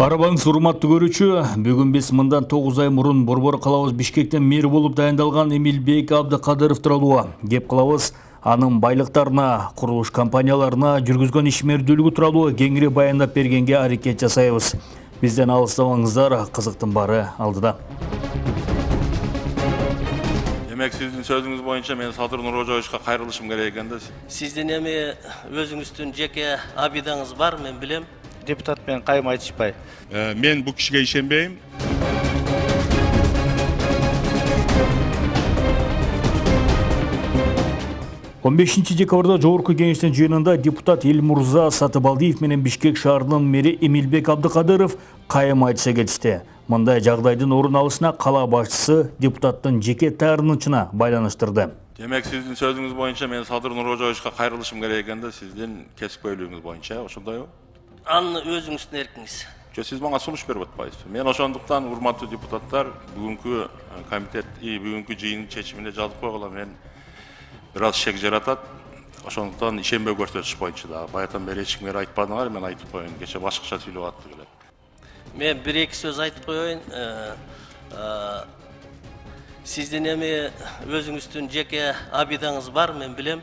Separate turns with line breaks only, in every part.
Арабаңыз урматтуу көрүүчү, бүгүн биз мындан 9 ай мурун Борбор калабыз Бишкектен мэр болуп дайындалган Эмилбек Абдыкадыров тууралуу кеп кылабыз. Анын байлыктарына, курулуш компанияларына жүргүзгөн ишмердүүлүгү тууралуу кеңири баяндап бергенге аракет жасайбыз. Бизден алыстабаңыздар, кызыктын баары алдыда.
Демек сиздин сөзүңүз боюнча мен Садыр Нурожоевичке кайрылышым керек экен да.
Сиздин эми өзүңүздүн жеке абидаңыз бар, мен билем.
Депутат менен кайым айтышпай.
Мен бу кишиге ишенбейм.
Он 15 декабрда Жогорку кеңештин жыйынында депутат Элмурза Сатыбалдиев менен Бишкек шаарынын мэри Эмилбек Абдыкадыров кайым айтыша кетишти. Мындай жагдайдын орун алышына кала башчысы депутаттын жеке таарынычына байланыштырды.
Демек сиздин сөзүңүз боюнча мен Садыр Нурожоевичке кайрылышым керек экен да, сиздин кесипкөйлүгүңүз боюнча, ошондойбу?
Аны өзүңүздүн эркиңиз.
Сиз мага сунуш берип атпайсызбы? Мен ошондуктан урматтуу депутаттар, бүгүнкү комитет бүгүнкү жыйын чечимине жазып койгула, мен бир аз шек жаратат. Ошондуктан ишенбөө көрсөтүш боюнча да баятан бери эч кимге айтпадыңар, мен айтып коеюн. Кече башкача сүйлөп аттык эле.
Мен бир-эки сөз айтып коеюн. Сиздин эми өзүңүздүн жеке абидаңыз бар, мен билем.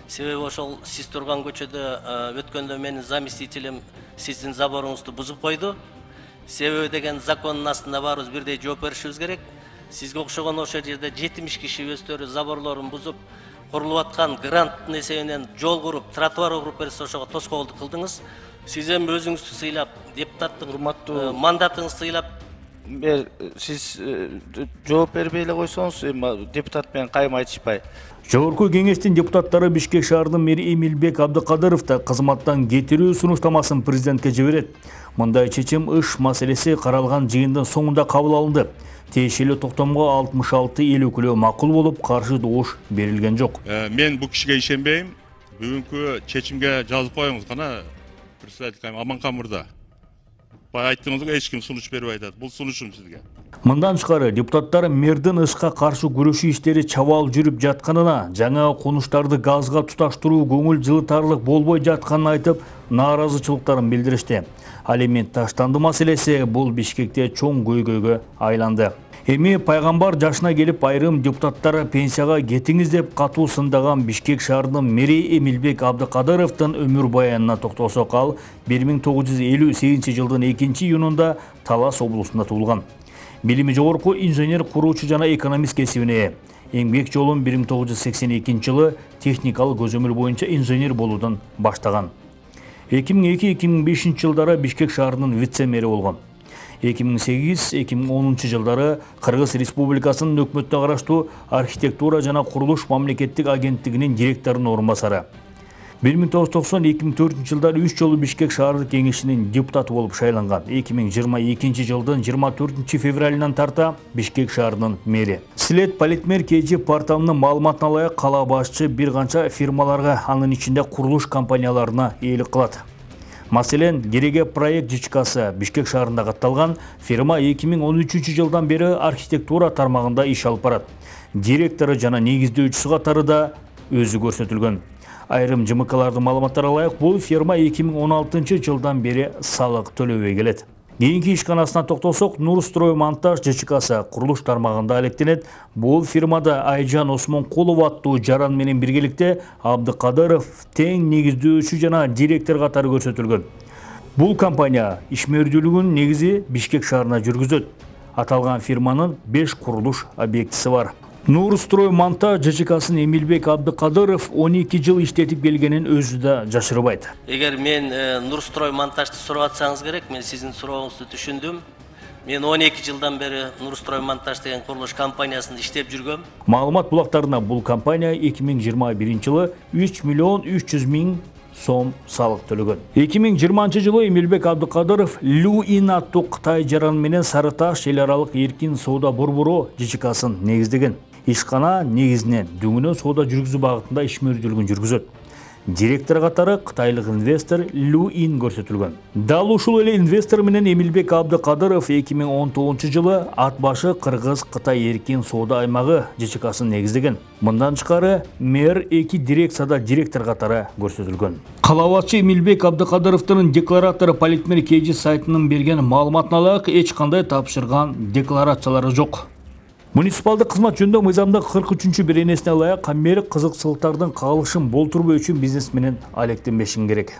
Себеби ошол сиз турган көчөдө өткөндө менин заместителим сиздин заборуңузду бузуп койду. Себеби деген закондун астында баарыбыз бирдей жооп беришибиз керек. Сизге окшогон ошол жерде 70 киши өздөрү заборлорун бузуп, курулуп аткан гранттын эсебинен жол куруп, тротуар куруп берсе ошого тоскоолдук кылдыңыз. Сиз эми өзүңүздү сыйлап, депутаттын мандатыңызды сыйлап,
Сиз жооп бербей эле койсоңуз, депутат менен кайым айтышпай.
Жогорку кеңештин депутаттары Бишкек шаарынын мэри Эмилбек Абдыкадыровду кызматтан кетирүү сунуштамасын президентке жиберет. Мындай чечим ыш маселеси каралган жыйындын соңунда кабыл алынды. Тиешелүү токтомго 66 эл өкүлү макул болуп, каршы добуш берилген жок.
Мен бу кишиге ишенбейм. Бүгүнкү чечимге жазып коюңуз гана, председатель Аманкан мырза. Айттığınızda эч ким сунуш берип айтат. Бул сунушум сизге.
Мындан тышкары депутаттар мэрдин ышка каршы күрөшүү иштери чабаал жүрүп жатканына, жаңа конуштарды газга туташтыруу көңүл жылытарлык болбой жатканын айтып, нааразычылыктарын билдиришти. Алимент таштанды маселеси бул Бишкекте чоң көйгөйгө айланды. Эми пайгамбар жашына келип айрым депутаттар пенсияга кетиңиз деп катуу сындаган Бишкек шаарынын мэри Эмилбек Абдыкадыровдун өмүр баянына токтолсок, ал 1958 жылдын 2-июнунда Талас облусунда туулган. Билими жогорку инженер, куруучу жана экономист кесибине ээ. Эмгек жолун 1982 жылы техникалык көзөмөл боюнча инженер болуудан баштаган. 2002-2005 жылдары Бишкек шаарынын вице-мэри болгон. 2008-2010 жылдары Кыргыз Республикасынын өкмөттүнө караштуу архитектура жана курулуш мамлекеттик агенттигинин директорунун орун басары. 1990-2004 жылдары 3 жолу Бишкек шаардык кеңешинин депутаты болуп шайланган. 2022 жылдын 24 февралынан тарта Бишкек шаарынын мэри. След Политмер KG порталынын маалыматына ылайык, кала башчы бир канча фирмаларга, анын ичинде курулуш компанияларына ээлик кылат. Маселен, Гереге проект ЖЧКсы Бишкек шаарында катталган фирма 2013 жылдан бери архитектура тармагында иш алып барат. Директору жана негиздөөчүсү катары да өзү көрсөтүлгөн. Айрым ЖМКлардын маалыматтарына ылайык, бул фирма 2016 жылдан бери салык төлөбөй келет. Кийинки ишканасына токтолсок, Нурстроймонтаж ЖЧКсы курулуш тармагында алектенет. Бул фирмада Айжан Осмонкулов аттуу жаран менен биргеликте Абдыкадыров тең негиздөөчү жана директор катары көрсөтүлгөн. Бул компания ишмердүүлүгүн негизи Бишкек шаарына жүргүзөт. Аталган фирманын 5 курулуш объектиси бар. Нурстроймонтаж ЖЧКсын Эмилбек Абдыкадыров 12 жыл иштетип келгенин өзү да жашырбайт.
Эгер мен Нурстроймонтажды сурап атсаңыз керек, мен сиздин сурооңузду түшүндүм. Мен 12 жылдан бери Нурстроймонтаж деген курулуш компаниясында иштеп жүргөм. Маалымат
булактарына бул компания 2021 жылы 3 миллион 300 миң сом салык төлөгөн. 2020 жылы Эмилбек Абдыкадыров Люин аттуу Кытай жаран менен Сары Таш эл аралык эркин соода борбору ЖЧКсын негиздеген. Ишкана негизинен дөңгөнө соода жүргүзүү багытында ишмердүүлүгүн жүргүзөт. Директор катары Кытайлык инвестор Лу Ин көрсөтүлгөн. Дал ушул эле инвестор менен Эмилбек Абдыкадыров 2019 жылы ат башы Кыргыз-Кытай эркин соода аймагы ЖЧКсын негиздеген. Мындан тышкары мэр 2 дирекцияда директор катары көрсөтүлгөн. Калабатчы Эмилбек Абдыкадыровдун декларатору Политмер KG сайтынын берген маалыматына ылайык эч кандай тапшырган декларациялары жок. Муниципалдык кызмат жөнүндө мыйзамдын 43-чү беренесине ылайык мэр кызыкчылыктардын кагылышын болтурбоо үчүн бизнес менен алектенбешин керек.